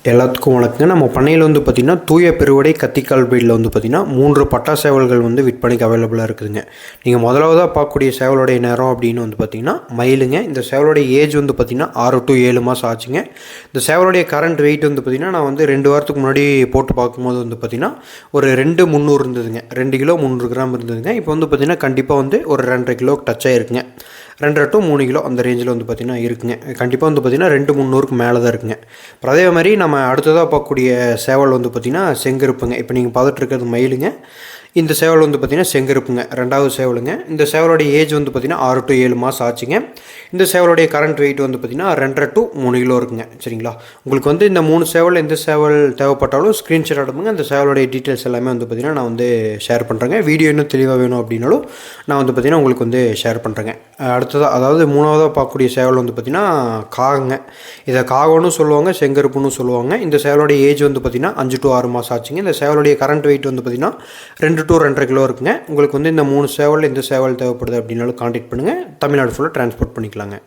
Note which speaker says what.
Speaker 1: எல்லாத்துக்கும் வணக்கங்க. நம்ம பண்ணையில் வந்து பார்த்திங்கன்னா தூய பெருவடை கத்திக்கால் பிரீடில் வந்து பார்த்திங்கன்னா 3 பட்டா சேவல்கள் வந்து விற்பனைக்கு அவைலபிளாக இருக்குதுங்க. நீங்கள் முதலாவதாக பார்க்கக்கூடிய சேவலுடைய நேரம் அப்படின்னு வந்து பார்த்திங்கன்னா மயிலுங்க. இந்த சேவலுடைய ஏஜ் வந்து பார்த்திங்கன்னா 6 to 7 மாதம் ஆச்சுங்க. இந்த சேவலுடைய கரண்ட் வெயிட் வந்து பார்த்திங்கன்னா நான் வந்து 2 வாரத்துக்கு முன்னாடி போட்டு பார்க்கும்போது வந்து பார்த்திங்கன்னா ஒரு 2,300 இருந்ததுங்க. 2 கிலோ 300 கிராம் இருந்ததுங்க. இப்போ வந்து பார்த்திங்கன்னா கண்டிப்பாக வந்து ஒரு 2.5 கிலோ டச் ஆகிருக்குங்க. 2.5 to 3 கிலோ அந்த ரேஞ்சில் வந்து பார்த்திங்கன்னா இருக்குங்க. கண்டிப்பாக வந்து பார்த்திங்கன்னா 2,300க்கு மேலே தான் இருக்குங்க. அப்புறம் அதே மாதிரி நம்ம அடுத்ததாக பார்க்கக்கூடிய சேவல் வந்து பார்த்திங்கன்னா செங்கருப்புங்க. இப்போ நீங்கள் பார்த்துட்டு இருக்கிறது மயிலுங்க. இந்த சேவல் வந்து பார்த்திங்கன்னா செங்கருப்புங்க, 2வது சேவலுங்க. இந்த சேவலுடைய ஏஜ் வந்து பார்த்திங்கன்னா 6 to 7 மாதம் ஆச்சுங்க. இந்த சேவலுடைய கரண்ட் வெயிட் வந்து பார்த்திங்கன்னா 2.5 to 3 கிலோ இருக்குங்க. சரிங்களா? உங்களுக்கு வந்து இந்த 3 சேவல் எந்த சேவல் தேவைப்பட்டாலும் ஸ்க்ரீன்ஷாட் எடுப்புங்க. அந்த சேவலுடைய டீட்டெயில்ஸ் எல்லாமே வந்து பார்த்திங்கன்னா நான் வந்து ஷேர் பண்ணுறேங்க. வீடியோ இன்னும் தெளிவாக வேணும் அப்படின்னாலும் நான் வந்து பார்த்திங்கன்னா உங்களுக்கு வந்து ஷேர் பண்ணுறேங்க. அடுத்ததாக அதாவது 3வதாக பார்க்கக்கூடிய சேவல் வந்து பார்த்திங்கன்னா காகங்க. இதை காகம்னு சொல்லுவாங்க, செங்கருப்புன்னு சொல்லுவாங்க. இந்த சேவலுடைய ஏஜ் வந்து பார்த்திங்கன்னா 5 to 6 மாதம் ஆச்சுங்க. இந்த சேவலுடைய கரண்ட் வெயிட் வந்து பார்த்திங்கன்னா 2 to 2.5 கிலோ இருக்குங்க. உங்களுக்கு வந்து இந்த 3 சேவல் எந்த சேவல் தேவைப்படுது அப்படின்னாலும் கான்டாக்ட் பண்ணுங்கள். தமிழ்நாடு ஃபுல்லாக ட்ரான்ஸ்போர்ட் பண்ணிக்கலாங்க.